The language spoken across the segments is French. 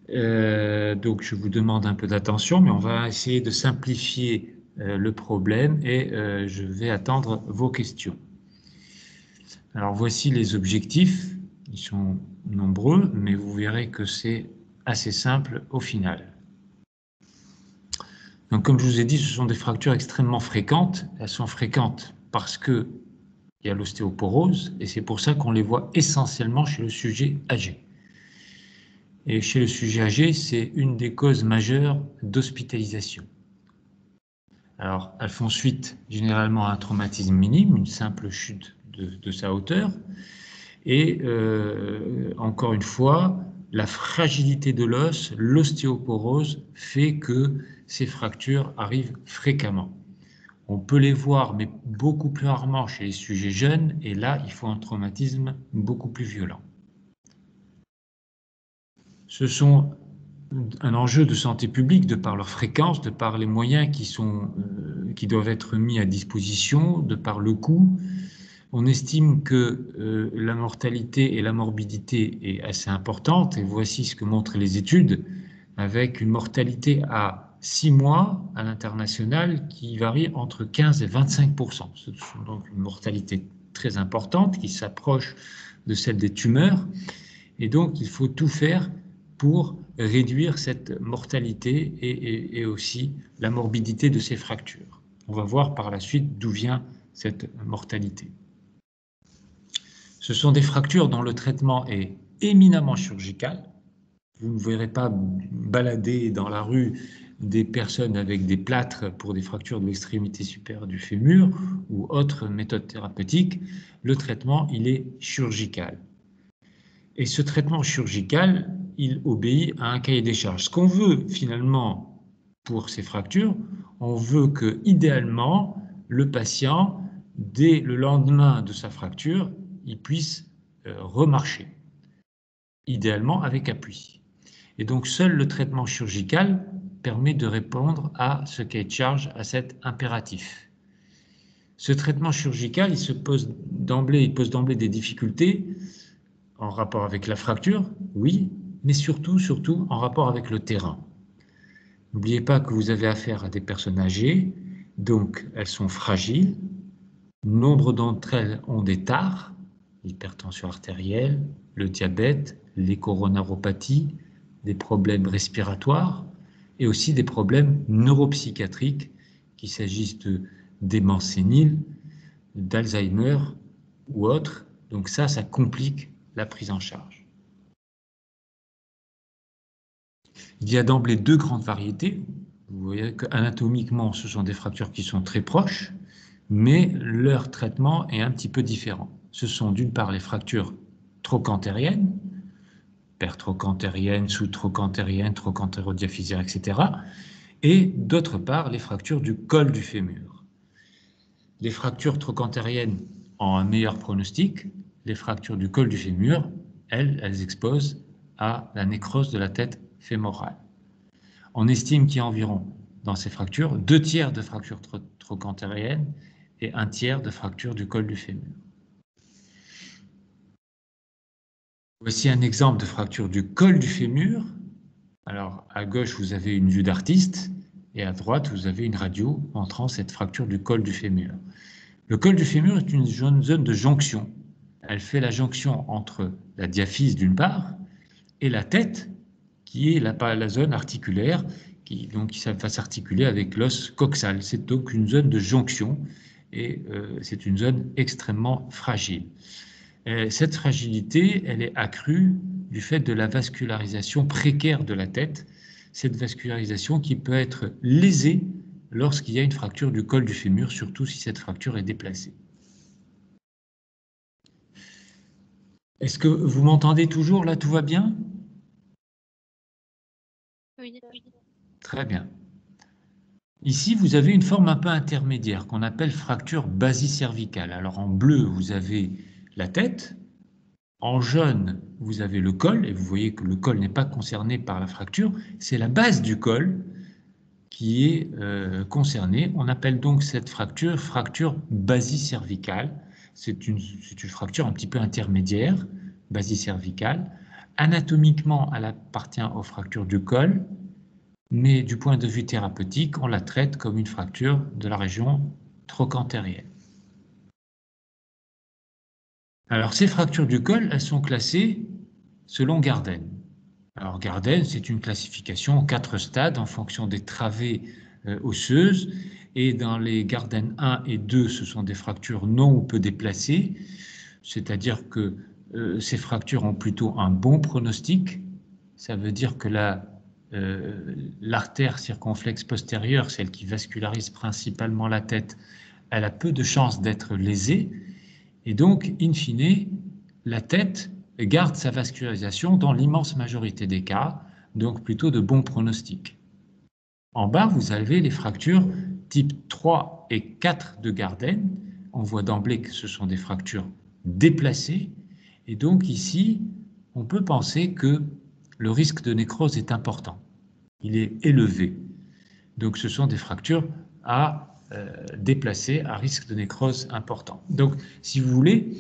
Donc, je vous demande un peu d'attention, mais on va essayer de simplifier le problème et je vais attendre vos questions. Alors, voici les objectifs. Ils sont nombreux, mais vous verrez que c'est assez simple au final. Donc, comme je vous ai dit, ce sont des fractures extrêmement fréquentes. Elles sont fréquentes parce qu'il y a l'ostéoporose et c'est pour ça qu'on les voit essentiellement chez le sujet âgé. Et chez le sujet âgé, c'est une des causes majeures d'hospitalisation. Alors, elles font suite généralement à un traumatisme minime, une simple chute de sa hauteur. Et encore une fois, la fragilité de l'os, l'ostéoporose, fait que ces fractures arrivent fréquemment. On peut les voir, mais beaucoup plus rarement chez les sujets jeunes, et là, il faut un traumatisme beaucoup plus violent. Ce sont un enjeu de santé publique de par leur fréquence, de par les moyens qui doivent être mis à disposition, de par le coût. On estime que la mortalité et la morbidité est assez importante, et voici ce que montrent les études, avec une mortalité à 6 mois à l'international qui varie entre 15 et 25%. C'est donc une mortalité très importante qui s'approche de celle des tumeurs, et donc il faut tout faire pour réduire cette mortalité et aussi la morbidité de ces fractures. On va voir par la suite d'où vient cette mortalité. Ce sont des fractures dont le traitement est éminemment chirurgical. Vous ne verrez pas balader dans la rue des personnes avec des plâtres pour des fractures de l'extrémité supérieure du fémur ou autres méthodes thérapeutiques. Le traitement, il est chirurgical. Et ce traitement chirurgical, il obéit à un cahier des charges. Ce qu'on veut finalement pour ces fractures, on veut que, idéalement, le patient, dès le lendemain de sa fracture, il puisse remarcher, idéalement avec appui. Et donc seul le traitement chirurgical permet de répondre à ce cahier de charge, à cet impératif. Ce traitement chirurgical, il pose d'emblée des difficultés en rapport avec la fracture, oui, mais surtout en rapport avec le terrain. N'oubliez pas que vous avez affaire à des personnes âgées, donc elles sont fragiles. Nombre d'entre elles ont des tares, l'hypertension artérielle, le diabète, les coronaropathies, des problèmes respiratoires et aussi des problèmes neuropsychiatriques, qu'il s'agisse de démence sénile, d'Alzheimer ou autres. Donc ça complique la prise en charge. Il y a d'emblée deux grandes variétés. Vous voyez qu'anatomiquement, ce sont des fractures qui sont très proches, mais leur traitement est un petit peu différent. Ce sont d'une part les fractures trochantériennes, pertrochantérienne, sous-trochantérienne, trochantérodiphysaire, etc. Et d'autre part les fractures du col du fémur. Les fractures trochantériennes ont un meilleur pronostic. Les fractures du col du fémur, elles exposent à la nécrose de la tête fémorale. On estime qu'il y a environ, dans ces fractures, 2/3 de fractures trochantériennes et 1/3 de fractures du col du fémur. Voici un exemple de fracture du col du fémur. Alors, à gauche, vous avez une vue d'artiste et à droite, vous avez une radio montrant cette fracture du col du fémur. Le col du fémur est une zone de jonction. Elle fait la jonction entre la diaphyse d'une part et la tête, qui est la zone articulaire, qui va s'articuler avec l'os coxal. C'est donc une zone de jonction et c'est une zone extrêmement fragile. Cette fragilité, elle est accrue du fait de la vascularisation précaire de la tête, cette vascularisation qui peut être lésée lorsqu'il y a une fracture du col du fémur, surtout si cette fracture est déplacée. Est-ce que vous m'entendez toujours? Là, tout va bien? Oui. Très bien. Ici, vous avez une forme un peu intermédiaire qu'on appelle fracture basicervicale. Alors en bleu, vous avez la tête. En jaune, vous avez le col, et vous voyez que le col n'est pas concerné par la fracture. C'est la base du col qui est concernée. On appelle donc cette fracture basicervicale. C'est une fracture un petit peu intermédiaire, basicervicale, Anatomiquement, elle appartient aux fractures du col, mais du point de vue thérapeutique, on la traite comme une fracture de la région trochantérienne. Alors, ces fractures du col, elles sont classées selon Garden. Alors, Garden, c'est une classification en 4 stades en fonction des travées osseuses. Et dans les Garden 1 et 2, ce sont des fractures non ou peu déplacées, c'est-à-dire que ces fractures ont plutôt un bon pronostic. Ça veut dire que l'artère circonflexe postérieure, celle qui vascularise principalement la tête, elle a peu de chances d'être lésée. Et donc, in fine, la tête garde sa vascularisation dans l'immense majorité des cas, donc plutôt de bons pronostics. En bas, vous avez les fractures type 3 et 4 de Garden. On voit d'emblée que ce sont des fractures déplacées. Et donc ici, on peut penser que le risque de nécrose est important. Il est élevé. Donc ce sont des fractures à déplacer à risque de nécrose important. Donc, si vous voulez,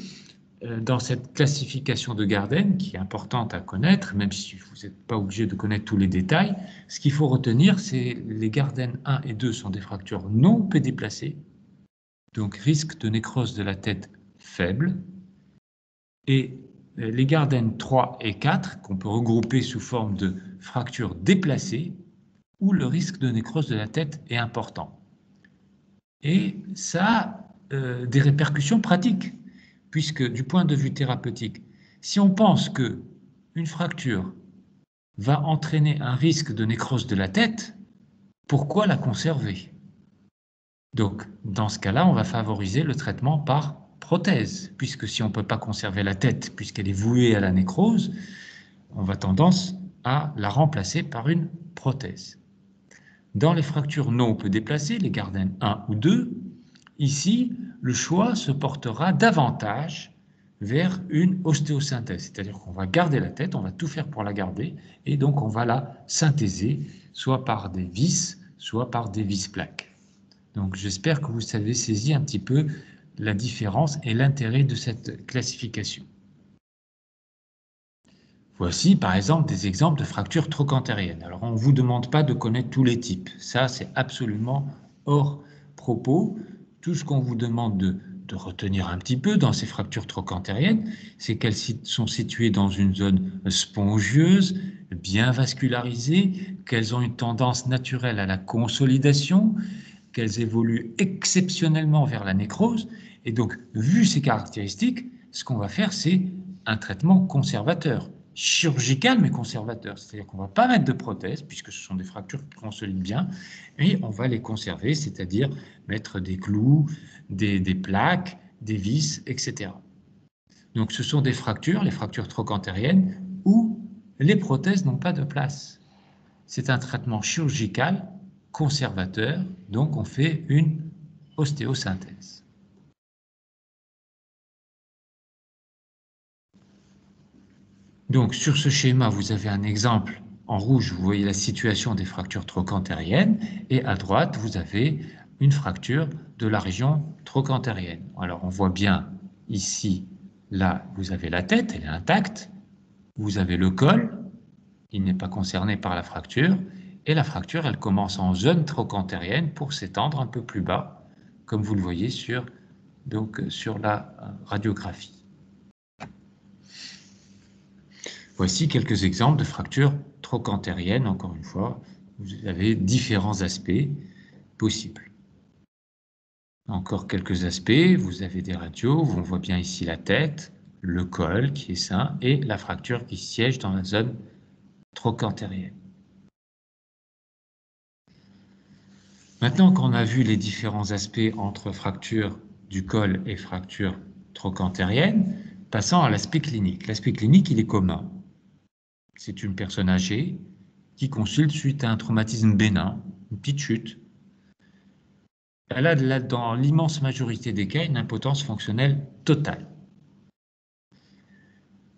dans cette classification de Garden, qui est importante à connaître, même si vous n'êtes pas obligé de connaître tous les détails, ce qu'il faut retenir, c'est les Garden 1 et 2 sont des fractures non peu déplacées, donc risque de nécrose de la tête faible, et les Garden 3 et 4, qu'on peut regrouper sous forme de fractures déplacées, où le risque de nécrose de la tête est important. Et ça a des répercussions pratiques, puisque du point de vue thérapeutique, si on pense qu'une fracture va entraîner un risque de nécrose de la tête, pourquoi la conserver? Donc, dans ce cas-là, on va favoriser le traitement par prothèse, puisque si on ne peut pas conserver la tête, puisqu'elle est vouée à la nécrose, on va tendance à la remplacer par une prothèse. Dans les fractures non peu déplacées, les Garden 1 ou 2, ici, le choix se portera davantage vers une ostéosynthèse, c'est-à-dire qu'on va garder la tête, on va tout faire pour la garder, et donc on va la synthéser, soit par des vis, soit par des vis-plaques. Donc j'espère que vous avez saisi un petit peu la différence et l'intérêt de cette classification. Voici par exemple des exemples de fractures trochantériennes. Alors on ne vous demande pas de connaître tous les types, ça c'est absolument hors propos. Tout ce qu'on vous demande de retenir un petit peu dans ces fractures trochantériennes, c'est qu'elles sont situées dans une zone spongieuse, bien vascularisée, qu'elles ont une tendance naturelle à la consolidation, qu'elles évoluent exceptionnellement vers la nécrose. Et donc, vu ces caractéristiques, ce qu'on va faire, c'est un traitement conservateur, chirurgical mais conservateur. C'est-à-dire qu'on ne va pas mettre de prothèse, puisque ce sont des fractures qui consolident bien, et on va les conserver, c'est-à-dire mettre des clous, des plaques, des vis, etc. Donc ce sont des fractures, les fractures trochantériennes, où les prothèses n'ont pas de place. C'est un traitement chirurgical conservateur, donc on fait une ostéosynthèse. Donc sur ce schéma, vous avez un exemple en rouge, vous voyez la situation des fractures trochantériennes, et à droite, vous avez une fracture de la région trochantérienne. Alors on voit bien ici, là, vous avez la tête, elle est intacte, vous avez le col, il n'est pas concerné par la fracture, et la fracture, elle commence en zone trochantérienne pour s'étendre un peu plus bas, comme vous le voyez sur la radiographie. Voici quelques exemples de fractures trochantériennes. Encore une fois, vous avez différents aspects possibles. Encore quelques aspects, vous avez des radios, on voit bien ici la tête, le col qui est sain et la fracture qui siège dans la zone trochantérienne. Maintenant qu'on a vu les différents aspects entre fracture du col et fracture trochantérienne, passons à l'aspect clinique. L'aspect clinique, il est commun. C'est une personne âgée qui consulte suite à un traumatisme bénin, une petite chute. Elle a, dans l'immense majorité des cas, une impotence fonctionnelle totale.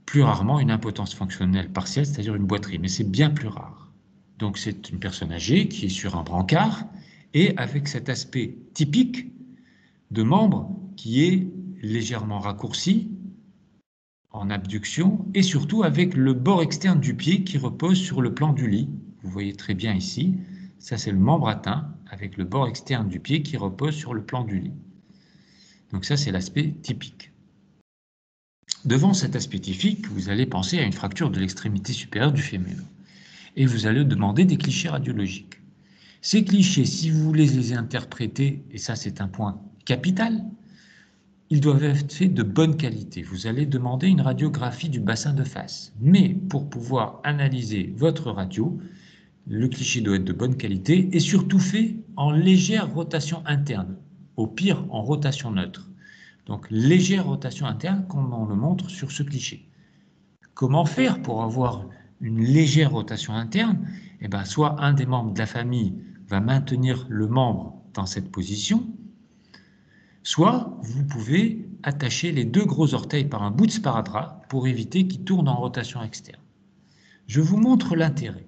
Plus rarement une impotence fonctionnelle partielle, c'est-à-dire une boiterie, mais c'est bien plus rare. Donc c'est une personne âgée qui est sur un brancard et avec cet aspect typique de membre qui est légèrement raccourci, en abduction et surtout avec le bord externe du pied qui repose sur le plan du lit. Vous voyez très bien ici, ça c'est le membre atteint avec le bord externe du pied qui repose sur le plan du lit. Donc ça c'est l'aspect typique. Devant cet aspect typique, vous allez penser à une fracture de l'extrémité supérieure du fémur et vous allez demander des clichés radiologiques. Ces clichés, si vous voulez les interpréter, et ça c'est un point capital, ils doivent être faits de bonne qualité. Vous allez demander une radiographie du bassin de face. Mais pour pouvoir analyser votre radio, le cliché doit être de bonne qualité et surtout fait en légère rotation interne, au pire en rotation neutre. Donc légère rotation interne comme on le montre sur ce cliché. Comment faire pour avoir une légère rotation interne? Eh bien, soit un des membres de la famille va maintenir le membre dans cette position, soit vous pouvez attacher les deux gros orteils par un bout de sparadrap pour éviter qu'ils tournent en rotation externe. Je vous montre l'intérêt.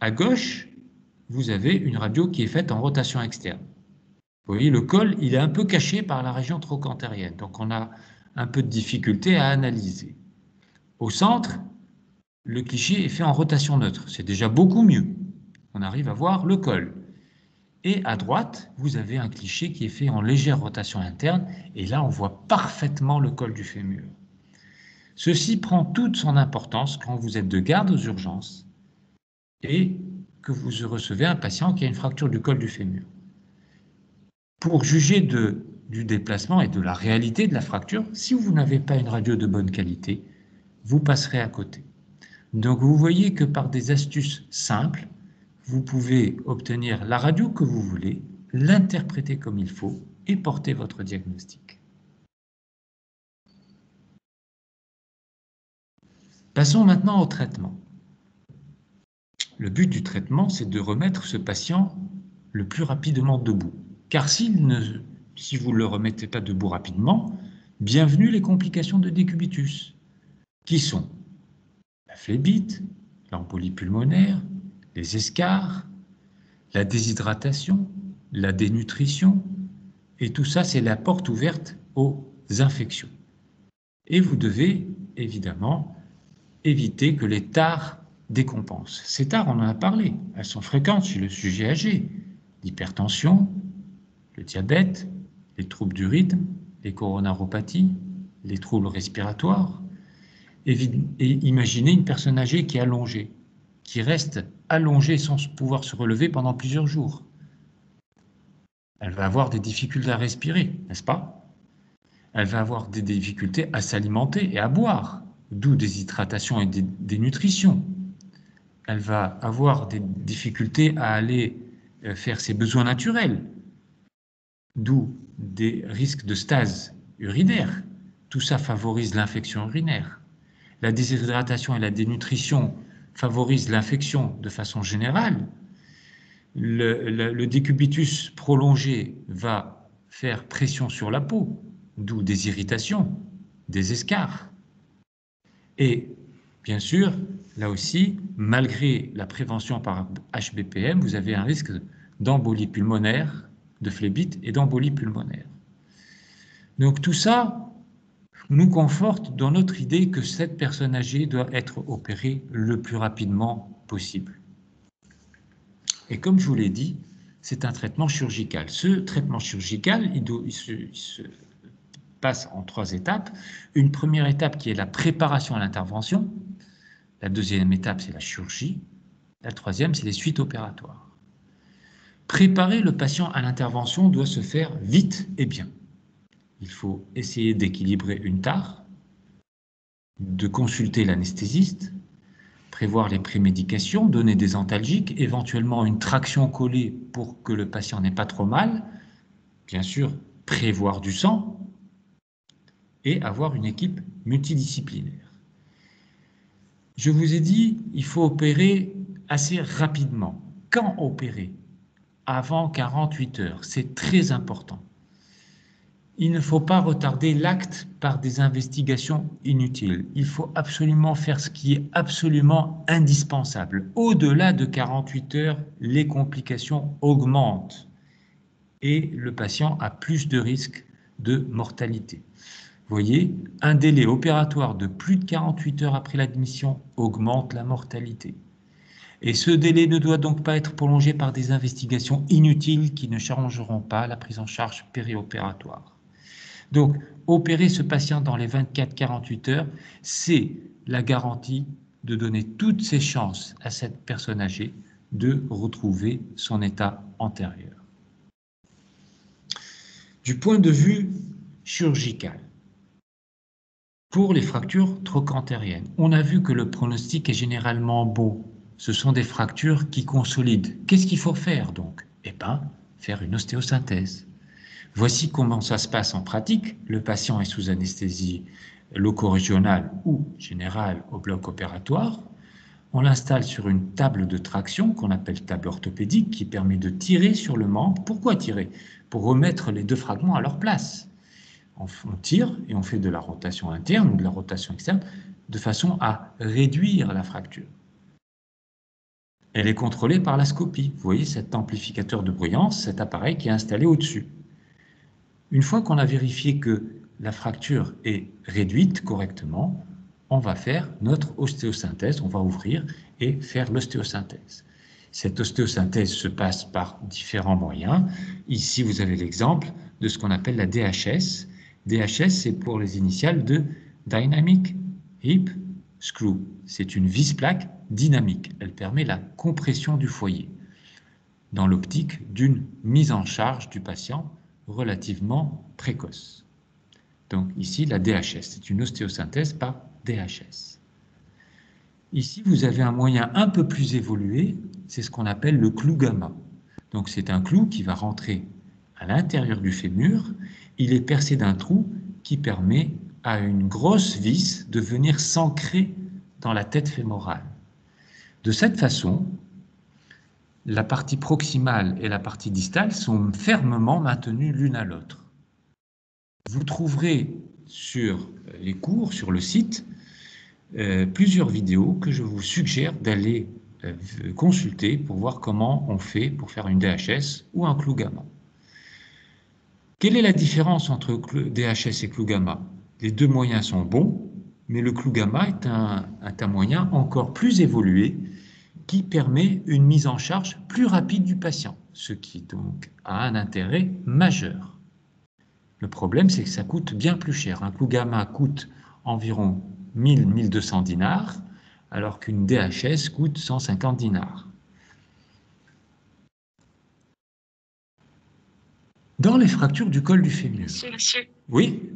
À gauche, vous avez une radio qui est faite en rotation externe. Vous voyez, le col, il est un peu caché par la région trochantérienne, donc on a un peu de difficulté à analyser. Au centre, le cliché est fait en rotation neutre, c'est déjà beaucoup mieux. On arrive à voir le col. Et à droite, vous avez un cliché qui est fait en légère rotation interne, et là on voit parfaitement le col du fémur. Ceci prend toute son importance quand vous êtes de garde aux urgences et que vous recevez un patient qui a une fracture du col du fémur. Pour juger du déplacement et de la réalité de la fracture, si vous n'avez pas une radio de bonne qualité, vous passerez à côté. Donc vous voyez que par des astuces simples, vous pouvez obtenir la radio que vous voulez, l'interpréter comme il faut et porter votre diagnostic. Passons maintenant au traitement. Le but du traitement, c'est de remettre ce patient le plus rapidement debout. Car si vous ne le remettez pas debout rapidement, bienvenue les complications de décubitus, qui sont la phlébite, l'embolie pulmonaire, les escarres, la déshydratation, la dénutrition, et tout ça, c'est la porte ouverte aux infections. Et vous devez, évidemment, éviter que les tares décompensent. Ces tares, on en a parlé, elles sont fréquentes chez le sujet âgé. L'hypertension, le diabète, les troubles du rythme, les coronaropathies, les troubles respiratoires. Et imaginez une personne âgée qui est allongée, qui reste allongée sans pouvoir se relever pendant plusieurs jours. Elle va avoir des difficultés à respirer, n'est-ce pas? Elle va avoir des difficultés à s'alimenter et à boire, d'où des hydratations et des nutritions. Elle va avoir des difficultés à aller faire ses besoins naturels, d'où des risques de stase urinaire. Tout ça favorise l'infection urinaire. La déshydratation et la dénutrition favorisent l'infection de façon générale. Le décubitus prolongé va faire pression sur la peau, d'où des irritations, des escarres. Et bien sûr, là aussi, malgré la prévention par HBPM, vous avez un risque d'embolie pulmonaire, de phlébite et d'embolie pulmonaire. Donc tout ça nous conforte dans notre idée que cette personne âgée doit être opérée le plus rapidement possible. Et comme je vous l'ai dit, c'est un traitement chirurgical. Ce traitement chirurgical, il se passe en 3 étapes. Une première étape qui est la préparation à l'intervention. La deuxième étape, c'est la chirurgie. La troisième, c'est les suites opératoires. Préparer le patient à l'intervention doit se faire vite et bien. Il faut essayer d'équilibrer une tare, de consulter l'anesthésiste, prévoir les prémédications, donner des antalgiques, éventuellement une traction collée pour que le patient n'ait pas trop mal, bien sûr prévoir du sang et avoir une équipe multidisciplinaire. Je vous ai dit, il faut opérer assez rapidement. Quand opérer? Avant 48 heures, c'est très important. Il ne faut pas retarder l'acte par des investigations inutiles. Il faut absolument faire ce qui est absolument indispensable. Au-delà de 48 heures, les complications augmentent et le patient a plus de risques de mortalité. voyez, un délai opératoire de plus de 48 heures après l'admission augmente la mortalité. Et ce délai ne doit donc pas être prolongé par des investigations inutiles qui ne changeront pas la prise en charge périopératoire. Donc, opérer ce patient dans les 24-48 heures, c'est la garantie de donner toutes ses chances à cette personne âgée de retrouver son état antérieur. Du point de vue chirurgical, pour les fractures trochantériennes, on a vu que le pronostic est généralement bon. Ce sont des fractures qui consolident. Qu'est-ce qu'il faut faire donc? Eh bien, faire une ostéosynthèse. Voici comment ça se passe en pratique. Le patient est sous anesthésie loco-régionale ou générale au bloc opératoire. On l'installe sur une table de traction qu'on appelle table orthopédique qui permet de tirer sur le membre. Pourquoi tirer? Pour remettre les deux fragments à leur place. On tire et on fait de la rotation interne ou de la rotation externe de façon à réduire la fracture. Elle est contrôlée par la scopie. Vous voyez cet amplificateur de bruyance, cet appareil qui est installé au-dessus. Une fois qu'on a vérifié que la fracture est réduite correctement, on va faire notre ostéosynthèse, on va ouvrir et faire l'ostéosynthèse. Cette ostéosynthèse se passe par différents moyens. Ici, vous avez l'exemple de ce qu'on appelle la DHS. DHS, c'est pour les initiales de Dynamic Hip Screw. C'est une vis-plaque dynamique. Elle permet la compression du foyer dans l'optique d'une mise en charge du patient relativement précoce. Donc ici, la DHS, c'est une ostéosynthèse par DHS. Ici, vous avez un moyen un peu plus évolué, c'est ce qu'on appelle le clou gamma. Donc c'est un clou qui va rentrer à l'intérieur du fémur. Il est percé d'un trou qui permet à une grosse vis de venir s'ancrer dans la tête fémorale. De cette façon, la partie proximale et la partie distale sont fermement maintenues l'une à l'autre. Vous trouverez sur les cours, sur le site, plusieurs vidéos que je vous suggère d'aller consulter pour voir comment on fait pour faire une DHS ou un clou gamma. Quelle est la différence entre DHS et clou gamma? Les deux moyens sont bons, mais le clou gamma est un moyen encore plus évolué qui permet une mise en charge plus rapide du patient, ce qui donc a un intérêt majeur. Le problème, c'est que ça coûte bien plus cher. Un clou gamma coûte environ 1000-1200 dinars, alors qu'une DHS coûte 150 dinars. Dans les fractures du col du fémur. Monsieur. Oui.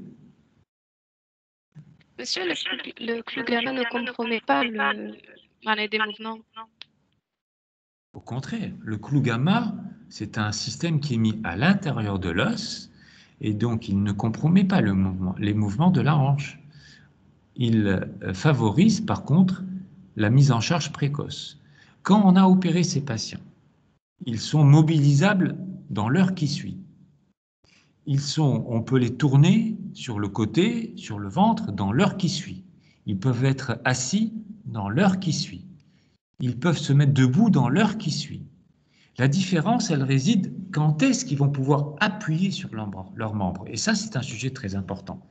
Monsieur, le clou gamma ne compromet pas les des mouvements. Au contraire, le clou gamma, c'est un système qui est mis à l'intérieur de l'os et donc il ne compromet pas les mouvements de la hanche. Il favorise par contre la mise en charge précoce. Quand on a opéré ces patients, ils sont mobilisables dans l'heure qui suit. On peut les tourner sur le côté, sur le ventre, dans l'heure qui suit. Ils peuvent être assis dans l'heure qui suit. Ils peuvent se mettre debout dans l'heure qui suit. La différence, elle réside quand est-ce qu'ils vont pouvoir appuyer sur leurs membres. Et ça, c'est un sujet très important.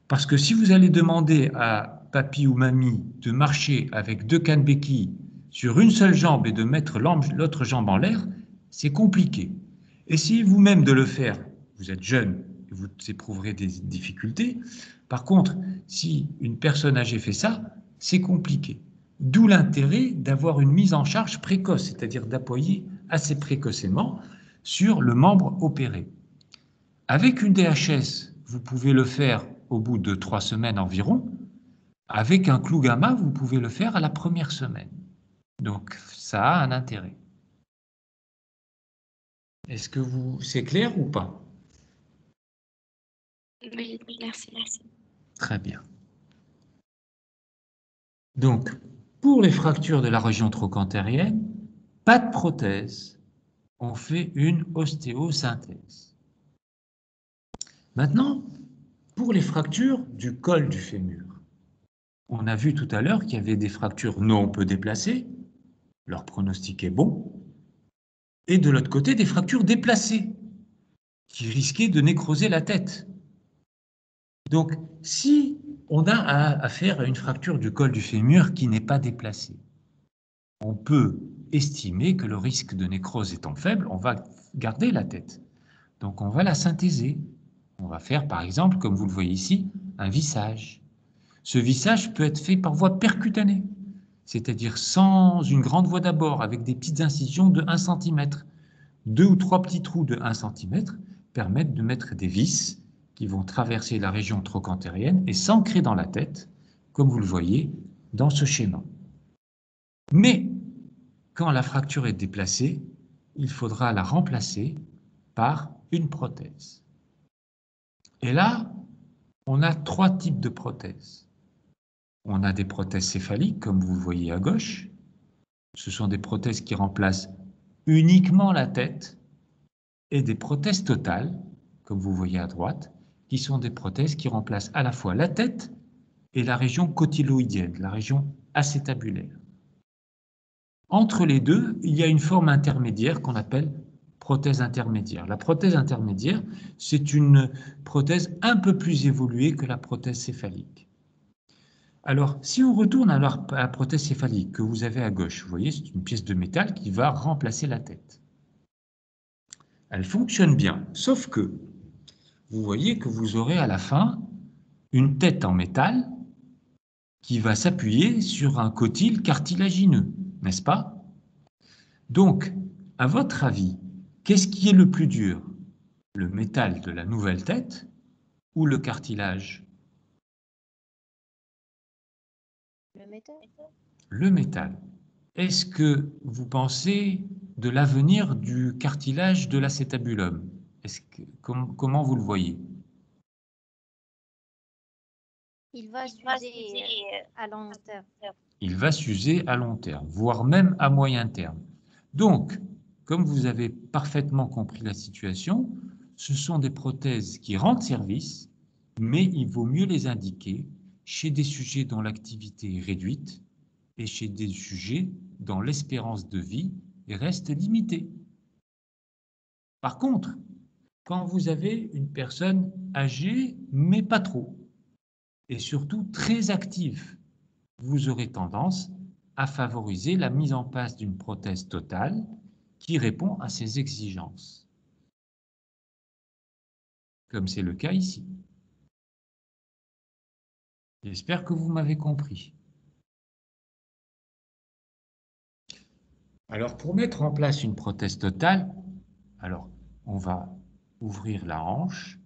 Parce que si vous allez demander à papy ou mamie de marcher avec deux cannes béquilles sur une seule jambe et de mettre l'autre jambe en l'air, c'est compliqué. Essayez vous-même de le faire. Vous êtes jeune et vous éprouverez des difficultés. Par contre, si une personne âgée fait ça, c'est compliqué. D'où l'intérêt d'avoir une mise en charge précoce, c'est-à-dire d'appuyer assez précocement sur le membre opéré. Avec une DHS, vous pouvez le faire au bout de 3 semaines environ. Avec un clou gamma, vous pouvez le faire à la première semaine. Donc, ça a un intérêt. Est-ce que c'est clair ou pas? Oui, merci. Très bien. Donc, pour les fractures de la région trochantérienne, pas de prothèse. On fait une ostéosynthèse. Maintenant, pour les fractures du col du fémur, on a vu tout à l'heure qu'il y avait des fractures non peu déplacées, leur pronostic est bon, et de l'autre côté, des fractures déplacées, qui risquaient de nécroser la tête. Donc, si on a affaire à une fracture du col du fémur qui n'est pas déplacée, on peut estimer que le risque de nécrose étant faible, on va garder la tête. Donc, on va la synthéser. On va faire, par exemple, comme vous le voyez ici, un vissage. Ce vissage peut être fait par voie percutanée, c'est-à-dire sans une grande voie d'abord, avec des petites incisions de 1 cm. 2 ou 3 petits trous de 1 cm permettent de mettre des vis qui vont traverser la région trochantérienne et s'ancrer dans la tête, comme vous le voyez dans ce schéma. Mais quand la fracture est déplacée, il faudra la remplacer par une prothèse. Et là, on a 3 types de prothèses. On a des prothèses céphaliques, comme vous le voyez à gauche. Ce sont des prothèses qui remplacent uniquement la tête, et des prothèses totales, comme vous voyez à droite, qui sont des prothèses qui remplacent à la fois la tête et la région cotyloïdienne, la région acétabulaire. Entre les deux, il y a une forme intermédiaire qu'on appelle prothèse intermédiaire. La prothèse intermédiaire, c'est une prothèse un peu plus évoluée que la prothèse céphalique. Alors, si on retourne à la prothèse céphalique que vous avez à gauche, vous voyez, c'est une pièce de métal qui va remplacer la tête. Elle fonctionne bien, sauf que vous voyez que vous aurez à la fin une tête en métal qui va s'appuyer sur un cotyle cartilagineux, n'est-ce pas? Donc, à votre avis, qu'est-ce qui est le plus dur? Le métal de la nouvelle tête ou le cartilage? Le métal. Le métal. Est-ce que vous pensez de l'avenir du cartilage de l'acétabulum? Comment vous le voyez? Il va s'user à long terme. Il va s'user à long terme, voire même à moyen terme. Donc, comme vous avez parfaitement compris la situation, ce sont des prothèses qui rendent service, mais il vaut mieux les indiquer chez des sujets dont l'activité est réduite et chez des sujets dont l'espérance de vie reste limitée. Par contre, quand vous avez une personne âgée, mais pas trop, et surtout très active, vous aurez tendance à favoriser la mise en place d'une prothèse totale qui répond à ces exigences, comme c'est le cas ici. J'espère que vous m'avez compris. Alors, pour mettre en place une prothèse totale, alors, on va ouvrir la hanche.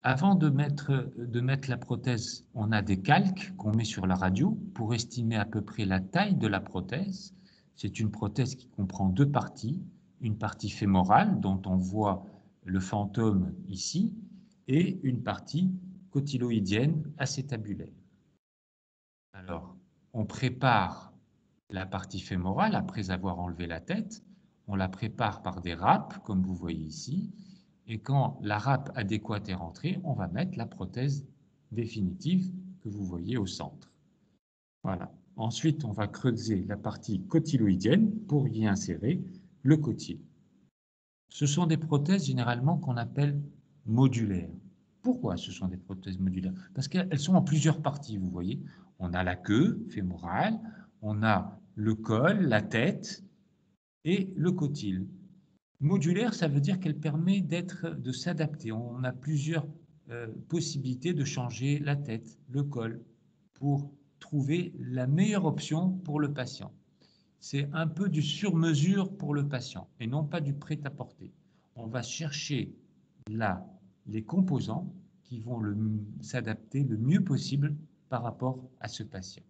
Avant de mettre la prothèse, on a des calques qu'on met sur la radio pour estimer à peu près la taille de la prothèse. C'est une prothèse qui comprend 2 parties, une partie fémorale dont on voit le fantôme ici et une partie cotyloïdienne acétabulaire. Alors, on prépare la partie fémorale après avoir enlevé la tête, on la prépare par des râpes comme vous voyez ici, et quand la râpe adéquate est rentrée, on va mettre la prothèse définitive que vous voyez au centre. Voilà. Ensuite, on va creuser la partie cotyloïdienne pour y insérer le cotyle. Ce sont des prothèses généralement qu'on appelle modulaires. Pourquoi ce sont des prothèses modulaires? Parce qu'elles sont en plusieurs parties, vous voyez. On a la queue fémorale, on a le col, la tête et le cotyle. Modulaire, ça veut dire qu'elle permet de s'adapter. On a plusieurs possibilités de changer la tête, le col, pour trouver la meilleure option pour le patient. C'est un peu du sur-mesure pour le patient et non pas du prêt-à-porter. On va chercher là les composants qui vont s'adapter le mieux possible par rapport à ce patient.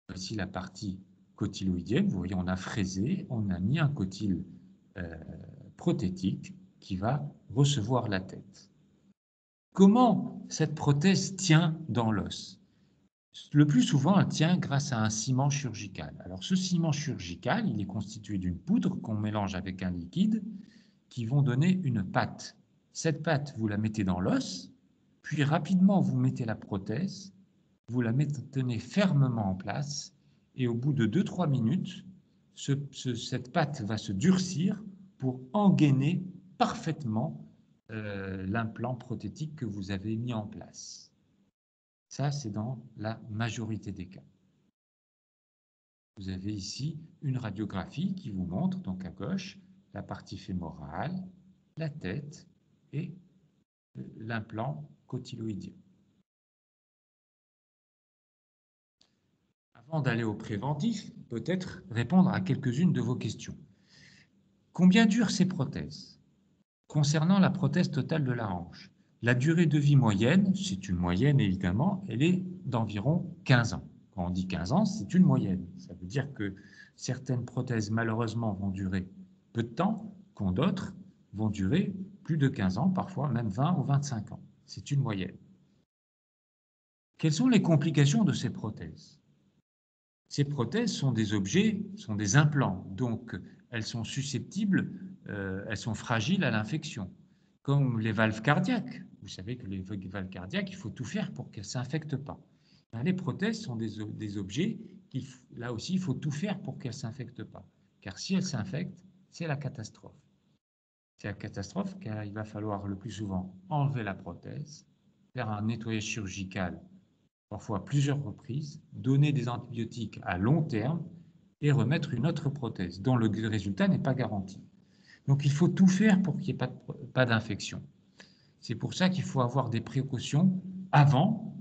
Voici la partie cotyloïdienne. Vous voyez, on a fraisé, on a mis un cotyle prothétique qui va recevoir la tête. Comment cette prothèse tient dans l'os? Le plus souvent, elle tient grâce à un ciment chirurgical. Alors, ce ciment chirurgical, il est constitué d'une poudre qu'on mélange avec un liquide qui vont donner une pâte. Cette pâte, vous la mettez dans l'os, puis rapidement, vous mettez la prothèse, vous la maintenez fermement en place, et au bout de 2-3 minutes, cette pâte va se durcir pour engainer parfaitement l'implant prothétique que vous avez mis en place. Ça, c'est dans la majorité des cas. Vous avez ici une radiographie qui vous montre, donc à gauche, la partie fémorale, la tête et l'implant cotyloïdien. Avant d'aller au préventif, peut-être répondre à quelques-unes de vos questions. Combien durent ces prothèses? Concernant la prothèse totale de la hanche, la durée de vie moyenne, c'est une moyenne évidemment, elle est d'environ 15 ans. Quand on dit 15 ans, c'est une moyenne. Ça veut dire que certaines prothèses, malheureusement, vont durer peu de temps, quand d'autres vont durer plus de 15 ans, parfois même 20 ou 25 ans. C'est une moyenne. Quelles sont les complications de ces prothèses? Ces prothèses sont des objets, sont des implants, donc elles sont susceptibles, elles sont fragiles à l'infection, comme les valves cardiaques. Vous savez que les valves cardiaques, il faut tout faire pour qu'elles ne s'infectent pas. Les prothèses sont des objets, là aussi, il faut tout faire pour qu'elles ne s'infectent pas, car si elles s'infectent, c'est la catastrophe. C'est la catastrophe car il va falloir le plus souvent enlever la prothèse, faire un nettoyage chirurgical parfois plusieurs reprises, donner des antibiotiques à long terme et remettre une autre prothèse dont le résultat n'est pas garanti. Donc il faut tout faire pour qu'il n'y ait pas d'infection. C'est pour ça qu'il faut avoir des précautions avant,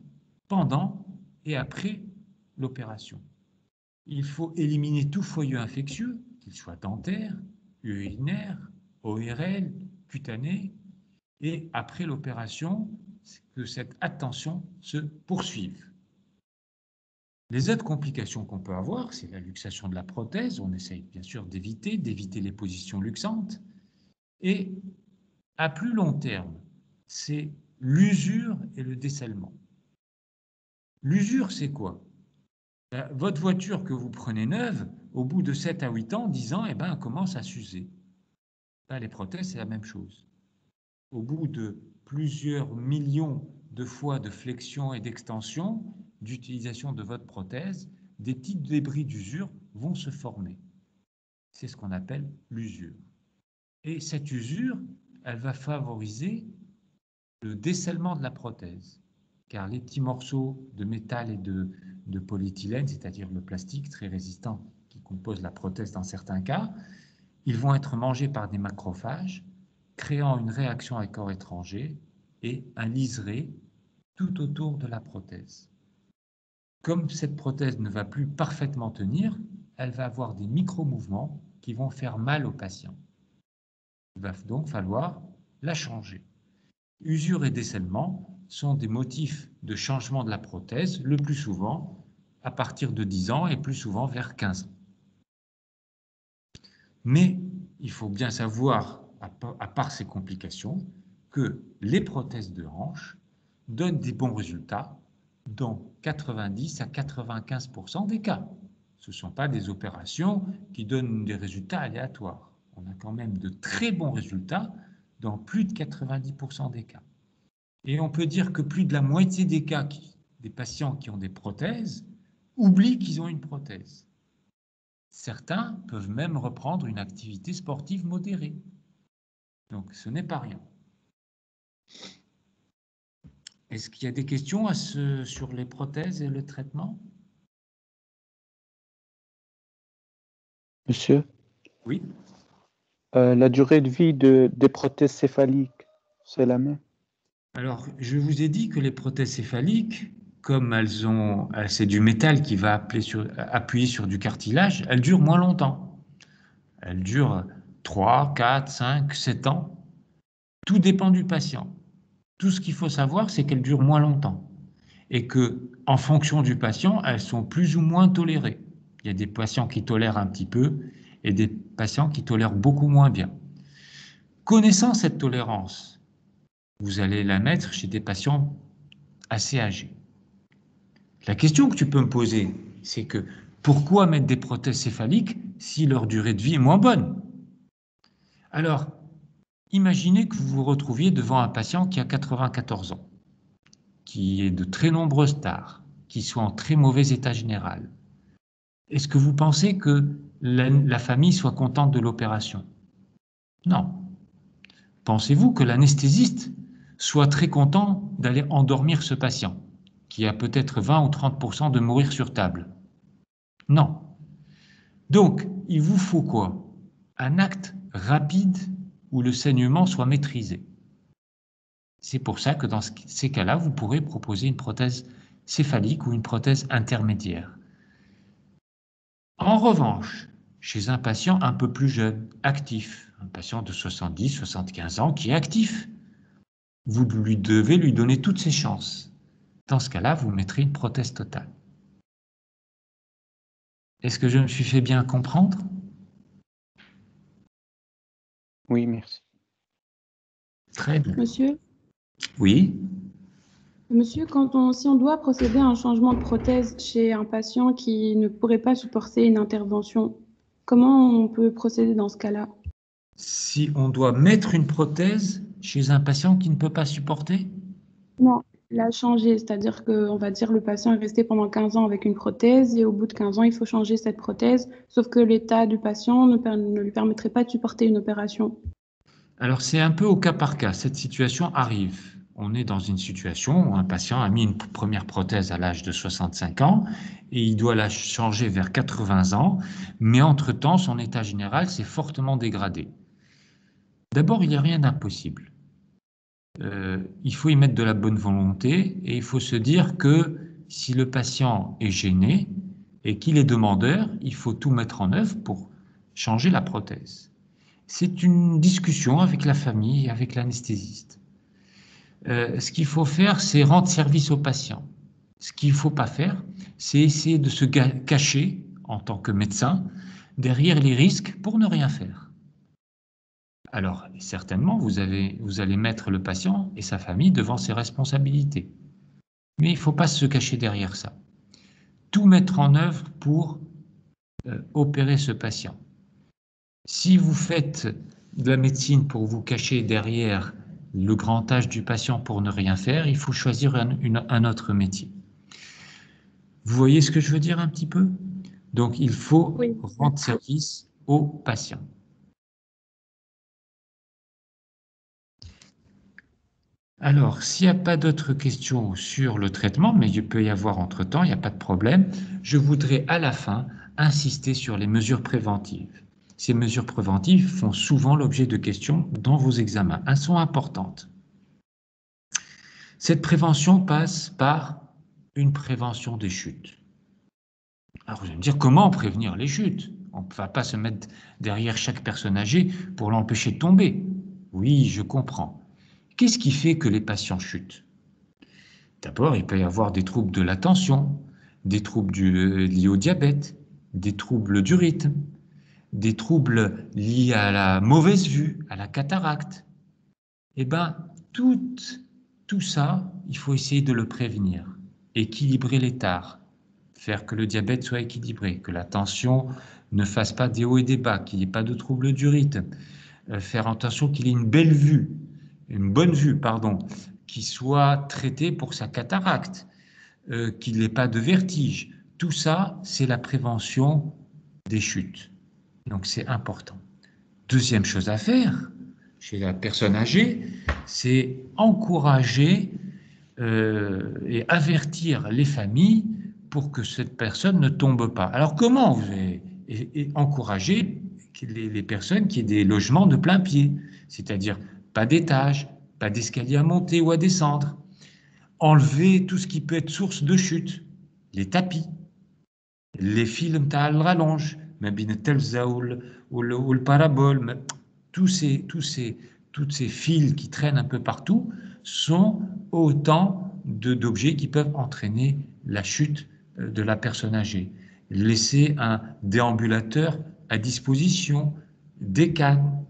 pendant et après l'opération. Il faut éliminer tout foyer infectieux, qu'il soit dentaire, urinaire, ORL, cutané, et après l'opération, que cette attention se poursuive. Les autres complications qu'on peut avoir, c'est la luxation de la prothèse. On essaye bien sûr d'éviter les positions luxantes. Et à plus long terme, c'est l'usure et le dessellement. L'usure, c'est quoi? Votre voiture que vous prenez neuve, au bout de 7 à 8 ans, 10 ans, elle commence à s'user. Les prothèses, c'est la même chose. Au bout de plusieurs millions de fois de flexion et d'extension, d'utilisation de votre prothèse, des petits débris d'usure vont se former. C'est ce qu'on appelle l'usure. Et cette usure, elle va favoriser le dessellement de la prothèse, car les petits morceaux de métal et de polyéthylène, c'est-à-dire le plastique très résistant qui compose la prothèse dans certains cas, ils vont être mangés par des macrophages, créant une réaction à corps étranger et un liseré tout autour de la prothèse. Comme cette prothèse ne va plus parfaitement tenir, elle va avoir des micro-mouvements qui vont faire mal au patient. Il va donc falloir la changer. Usure et dessellement sont des motifs de changement de la prothèse, le plus souvent à partir de 10 ans et plus souvent vers 15 ans. Mais il faut bien savoir, à part ces complications, que les prothèses de hanche donnent des bons résultats dans 90 à 95% des cas. Ce ne sont pas des opérations qui donnent des résultats aléatoires. On a quand même de très bons résultats dans plus de 90% des cas. Et on peut dire que plus de la moitié des cas des patients qui ont des prothèses oublient qu'ils ont une prothèse. Certains peuvent même reprendre une activité sportive modérée. Donc ce n'est pas rien. Est-ce qu'il y a des questions sur les prothèses et le traitement? Monsieur, Oui. la durée de vie des prothèses céphaliques, c'est la même? Alors, je vous ai dit que les prothèses céphaliques, comme c'est du métal qui va appuyer sur du cartilage, elles durent moins longtemps. Elles durent 3, 4, 5, 7 ans. Tout dépend du patient. Tout ce qu'il faut savoir, c'est qu'elles durent moins longtemps. Et que, en fonction du patient, elles sont plus ou moins tolérées. Il y a des patients qui tolèrent un petit peu et des patients qui tolèrent beaucoup moins bien. Connaissant cette tolérance, vous allez la mettre chez des patients assez âgés. La question que tu peux me poser, c'est que pourquoi mettre des prothèses céphaliques si leur durée de vie est moins bonne? Alors, imaginez que vous vous retrouviez devant un patient qui a 94 ans, qui est de très nombreuses tares, qui soit en très mauvais état général. Est-ce que vous pensez que la famille soit contente de l'opération? Non. Pensez-vous que l'anesthésiste soit très content d'aller endormir ce patient, qui a peut-être 20 ou 30% de mourir sur table? Non. Donc, il vous faut quoi? Un acte rapide où le saignement soit maîtrisé. C'est pour ça que dans ces cas-là, vous pourrez proposer une prothèse céphalique ou une prothèse intermédiaire. En revanche, chez un patient un peu plus jeune, actif, un patient de 70, 75 ans qui est actif, vous devez lui donner toutes ses chances. Dans ce cas-là, vous mettrez une prothèse totale. Est-ce que je me suis fait bien comprendre? Oui, merci. Très bien. Monsieur, Oui. monsieur, si on doit procéder à un changement de prothèse chez un patient qui ne pourrait pas supporter une intervention, comment on peut procéder dans ce cas-là? Si on doit mettre une prothèse chez un patient qui ne peut pas supporter? Non, la changer, c'est-à-dire qu'on va dire le patient est resté pendant 15 ans avec une prothèse et au bout de 15 ans, il faut changer cette prothèse, sauf que l'état du patient ne lui permettrait pas de supporter une opération. Alors c'est un peu au cas par cas, cette situation arrive. On est dans une situation où un patient a mis une première prothèse à l'âge de 65 ans et il doit la changer vers 80 ans, mais entre-temps, son état général s'est fortement dégradé. D'abord, il n'y a rien d'impossible. Il faut y mettre de la bonne volonté et il faut se dire que si le patient est gêné et qu'il est demandeur, il faut tout mettre en œuvre pour changer la prothèse. C'est une discussion avec la famille et avec l'anesthésiste. Ce qu'il faut faire, c'est rendre service au patient. Ce qu'il ne faut pas faire, c'est essayer de se cacher en tant que médecin derrière les risques pour ne rien faire. Alors, certainement, vous allez mettre le patient et sa famille devant ses responsabilités. Mais il ne faut pas se cacher derrière ça. Tout mettre en œuvre pour opérer ce patient. Si vous faites de la médecine pour vous cacher derrière le grand âge du patient pour ne rien faire, il faut choisir un autre métier. Vous voyez ce que je veux dire un petit peu? Donc, il faut rendre service au patient. Alors, s'il n'y a pas d'autres questions sur le traitement, mais il peut y avoir entre-temps, il n'y a pas de problème, je voudrais à la fin insister sur les mesures préventives. Ces mesures préventives font souvent l'objet de questions dans vos examens. Elles sont importantes. Cette prévention passe par une prévention des chutes. Alors vous allez me dire, comment prévenir les chutes? On ne va pas se mettre derrière chaque personne âgée pour l'empêcher de tomber. Oui, je comprends. Qu'est-ce qui fait que les patients chutent? D'abord, il peut y avoir des troubles de l'attention, des troubles liés au diabète, des troubles du rythme, des troubles liés à la mauvaise vue, à la cataracte. Eh bien, tout ça, il faut essayer de le prévenir, équilibrer les tares, faire que le diabète soit équilibré, que la tension ne fasse pas des hauts et des bas, qu'il n'y ait pas de troubles du rythme, faire attention qu'il ait une bonne vue, qui soit traitée pour sa cataracte, qu'il n'ait pas de vertige. Tout ça, c'est la prévention des chutes. Donc c'est important. Deuxième chose à faire chez la personne âgée, c'est encourager et avertir les familles pour que cette personne ne tombe pas. Alors comment vous allez encourager les personnes qui aient des logements de plein pied, c'est-à-dire pas d'étage, pas d'escalier à monter ou à descendre, enlever tout ce qui peut être source de chute, les tapis, les fils de rallonge, même ou le parabole, toutes ces fils qui traînent un peu partout sont autant d'objets qui peuvent entraîner la chute de la personne âgée. Laisser un déambulateur à disposition, des cannes,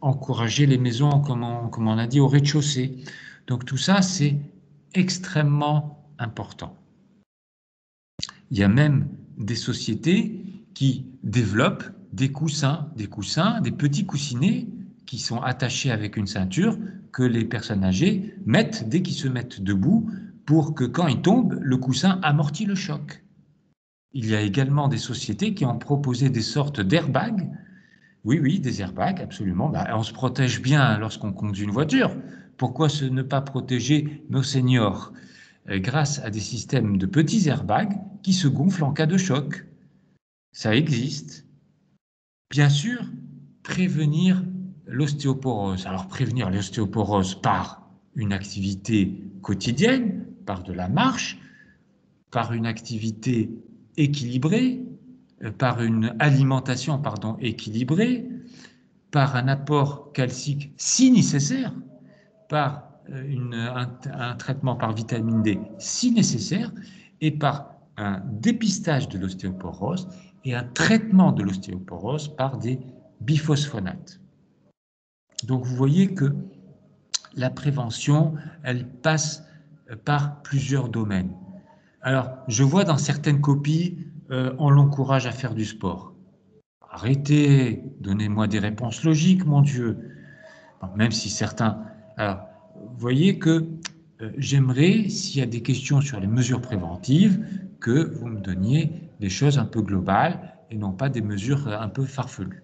encourager les maisons, comme on a dit, au rez-de-chaussée. Donc tout ça, c'est extrêmement important. Il y a même des sociétés qui développent des coussins, des petits coussinets qui sont attachés avec une ceinture que les personnes âgées mettent dès qu'ils se mettent debout pour que quand ils tombent, le coussin amortit le choc. Il y a également des sociétés qui ont proposé des sortes d'airbags Oui, oui, des airbags, absolument. Bah, on se protège bien lorsqu'on conduit une voiture. Pourquoi ne pas protéger nos seniors grâce à des systèmes de petits airbags qui se gonflent en cas de choc? Ça existe. Bien sûr, prévenir l'ostéoporose. Alors, prévenir l'ostéoporose par une activité quotidienne, par de la marche, par une activité équilibrée, par une alimentation, équilibrée, par un apport calcique si nécessaire, par un traitement par vitamine D si nécessaire, et par un dépistage de l'ostéoporose et un traitement de l'ostéoporose par des biphosphonates. Donc vous voyez que la prévention, elle passe par plusieurs domaines. Alors, je vois dans certaines copies, on l'encourage à faire du sport. Arrêtez, donnez-moi des réponses logiques, mon Dieu. Bon, même si certains... Alors, vous voyez que j'aimerais, s'il y a des questions sur les mesures préventives, que vous me donniez des choses un peu globales et non pas des mesures un peu farfelues.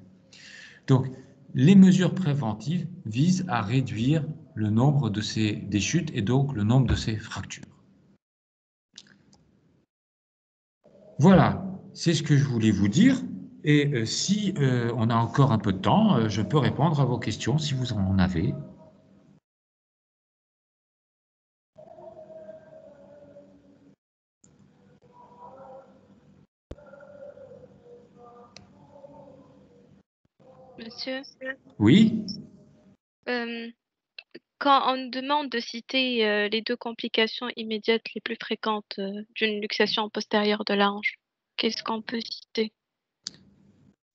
Donc, les mesures préventives visent à réduire le nombre des chutes et donc le nombre de ces fractures. Voilà, c'est ce que je voulais vous dire. Et si on a encore un peu de temps, je peux répondre à vos questions si vous en avez. Monsieur, Oui? quand on demande de citer les 2 complications immédiates les plus fréquentes d'une luxation postérieure de la hanche, qu'est-ce qu'on peut citer?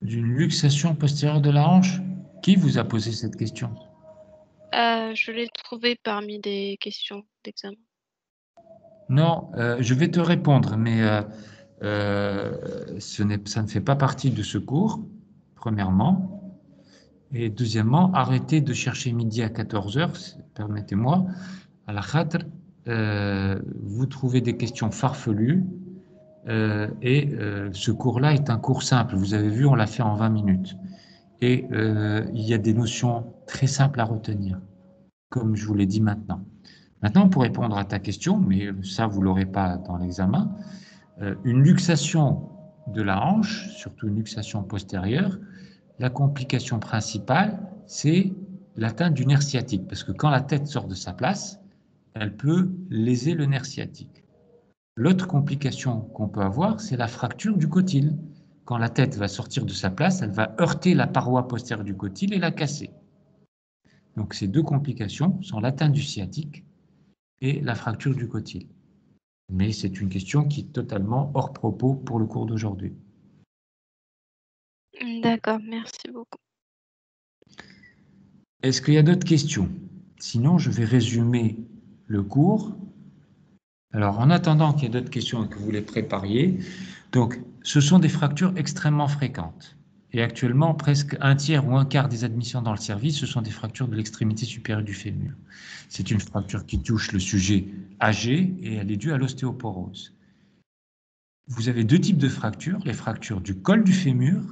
D'une luxation postérieure de la hanche? Qui vous a posé cette question? Je l'ai trouvé parmi des questions d'examen. Non, je vais te répondre, mais ça ne fait pas partie de ce cours, premièrement. Et deuxièmement, arrêtez de chercher midi à 14 heures, permettez-moi. À la khadr, vous trouvez des questions farfelues et ce cours-là est un cours simple. Vous avez vu, on l'a fait en 20 minutes. Et il y a des notions très simples à retenir, comme je vous l'ai dit maintenant. Maintenant, pour répondre à ta question, mais ça, vous ne l'aurez pas dans l'examen, une luxation de la hanche, surtout une luxation postérieure, la complication principale, c'est l'atteinte du nerf sciatique, parce que quand la tête sort de sa place, elle peut léser le nerf sciatique. L'autre complication qu'on peut avoir, c'est la fracture du cotyle. Quand la tête va sortir de sa place, elle va heurter la paroi postérieure du cotyle et la casser. Donc ces 2 complications sont l'atteinte du sciatique et la fracture du cotyle. Mais c'est une question qui est totalement hors propos pour le cours d'aujourd'hui. D'accord, merci beaucoup. Est-ce qu'il y a d'autres questions? Sinon, je vais résumer le cours. Alors, en attendant qu'il y ait d'autres questions et que vous les prépariez, donc, ce sont des fractures extrêmement fréquentes. Et actuellement, presque un tiers ou un quart des admissions dans le service, ce sont des fractures de l'extrémité supérieure du fémur. C'est une fracture qui touche le sujet âgé et elle est due à l'ostéoporose. Vous avez 2 types de fractures, les fractures du col du fémur,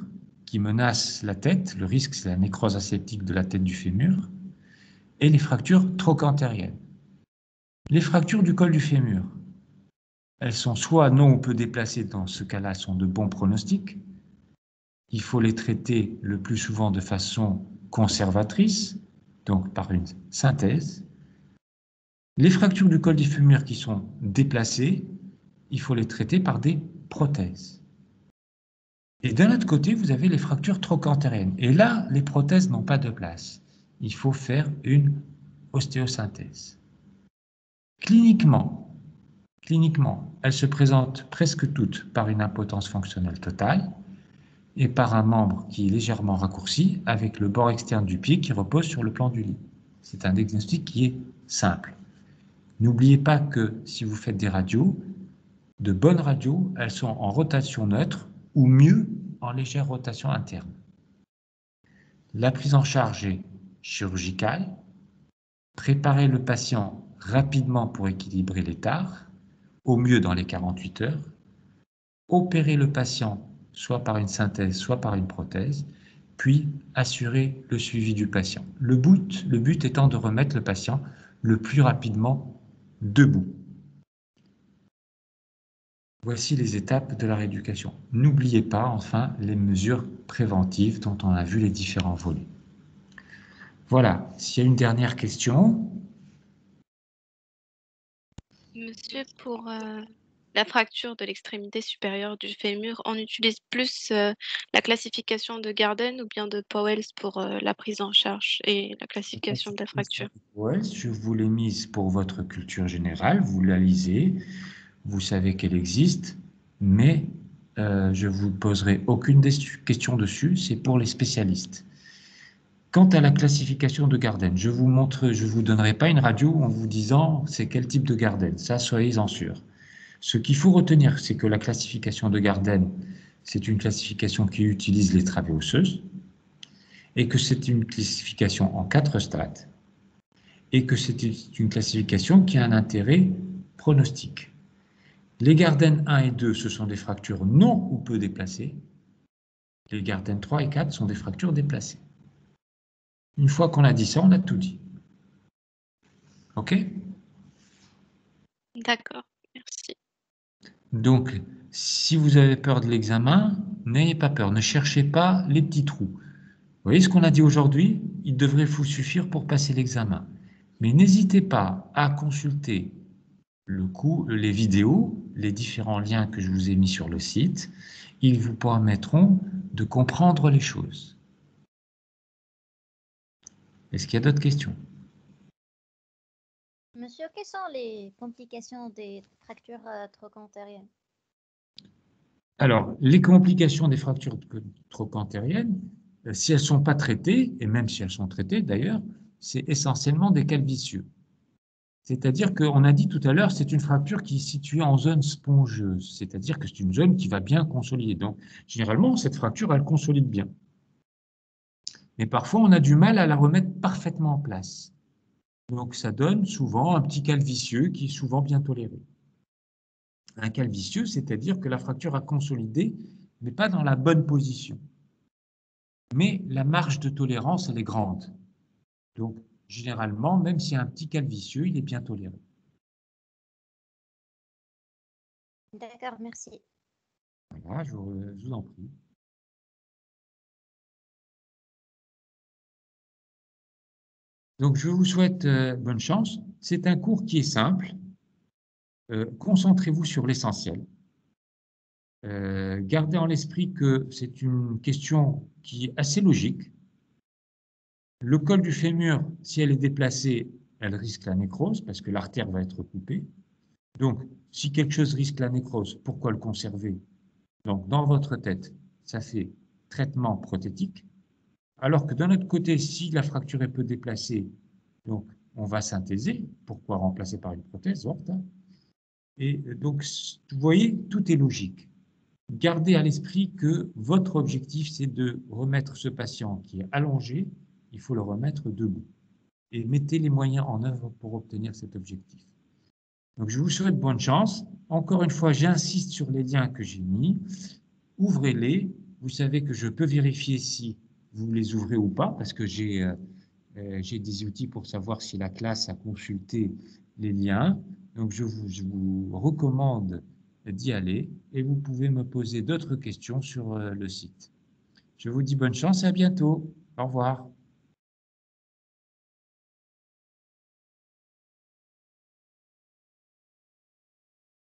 qui menacent la tête, le risque c'est la nécrose aseptique de la tête du fémur, et les fractures trochantériennes. Les fractures du col du fémur, elles sont soit non ou peu déplacées, dans ce cas-là, sont de bons pronostics. Il faut les traiter le plus souvent de façon conservatrice, donc par une synthèse. Les fractures du col du fémur qui sont déplacées, il faut les traiter par des prothèses. Et d'un autre côté, vous avez les fractures trochantériennes. Et là, les prothèses n'ont pas de place. Il faut faire une ostéosynthèse. Cliniquement, elles se présentent presque toutes par une impotence fonctionnelle totale et par un membre qui est légèrement raccourci avec le bord externe du pied qui repose sur le plan du lit. C'est un diagnostic qui est simple. N'oubliez pas que si vous faites des radios, de bonnes radios, elles sont en rotation neutre ou mieux en légère rotation interne. La prise en charge est chirurgicale. Préparez le patient rapidement pour équilibrer les tares, au mieux dans les 48 heures. Opérez le patient soit par une synthèse, soit par une prothèse, puis assurer le suivi du patient. Le but étant de remettre le patient le plus rapidement debout. Voici les étapes de la rééducation. N'oubliez pas, enfin, les mesures préventives dont on a vu les différents volets. Voilà, s'il y a une dernière question. Monsieur, pour la fracture de l'extrémité supérieure du fémur, on utilise plus la classification de Garden ou bien de Powell pour la prise en charge et la classification de la fracture? Ouais, je vous l'ai mise pour votre culture générale, vous la lisez, vous savez qu'elle existe, mais je ne vous poserai aucune question dessus, c'est pour les spécialistes. Quant à la classification de Garden, je vous donnerai pas une radio en vous disant c'est quel type de Garden, ça soyez-en sûrs. Ce qu'il faut retenir, c'est que la classification de Garden, c'est une classification qui utilise les travées osseuses, et que c'est une classification en 4 strates, et que c'est une classification qui a un intérêt pronostique. Les Garden 1 et 2, ce sont des fractures non ou peu déplacées. Les Garden 3 et 4 sont des fractures déplacées. Une fois qu'on a dit ça, on a tout dit. OK? D'accord, merci. Donc, si vous avez peur de l'examen, n'ayez pas peur, ne cherchez pas les petits trous. Vous voyez ce qu'on a dit aujourd'hui? Il devrait vous suffire pour passer l'examen. Mais n'hésitez pas à consulter les vidéos, les différents liens que je vous ai mis sur le site. Ils vous permettront de comprendre les choses. Est-ce qu'il y a d'autres questions? Monsieur, quelles sont les complications des fractures trochantériennes? Alors, les complications des fractures trochantériennes, si elles ne sont pas traitées, et même si elles sont traitées d'ailleurs, c'est essentiellement des calvicieux. C'est-à-dire qu'on a dit tout à l'heure, c'est une fracture qui est située en zone spongieuse, c'est-à-dire que c'est une zone qui va bien consolider. Donc, généralement, cette fracture, elle consolide bien. Mais parfois, on a du mal à la remettre parfaitement en place. Donc, ça donne souvent un petit calvicieux qui est souvent bien toléré. Un calvicieux, c'est-à-dire que la fracture a consolidé, mais pas dans la bonne position. Mais la marge de tolérance, elle est grande. Donc, généralement, même s'il y a un petit calvicieux, il est bien toléré. D'accord, merci. Voilà, je vous en prie. Donc, je vous souhaite bonne chance. C'est un cours qui est simple. Concentrez-vous sur l'essentiel. Gardez en l'esprit que c'est une question qui est assez logique. Le col du fémur, si elle est déplacée, elle risque la nécrose parce que l'artère va être coupée. Donc, si quelque chose risque la nécrose, pourquoi le conserver? Donc, dans votre tête, ça fait traitement prothétique. Alors que d'un autre côté, si la fracture est peu déplacée, donc on va synthéser. Pourquoi remplacer par une prothèse? Et donc, vous voyez, tout est logique. Gardez à l'esprit que votre objectif, c'est de remettre ce patient qui est allongé, il faut le remettre debout. Et mettez les moyens en œuvre pour obtenir cet objectif. Donc, je vous souhaite bonne chance. Encore une fois, j'insiste sur les liens que j'ai mis. Ouvrez-les. Vous savez que je peux vérifier si vous les ouvrez ou pas, parce que j'ai des outils pour savoir si la classe a consulté les liens. Donc, je vous recommande d'y aller et vous pouvez me poser d'autres questions sur le site. Je vous dis bonne chance et à bientôt. Au revoir.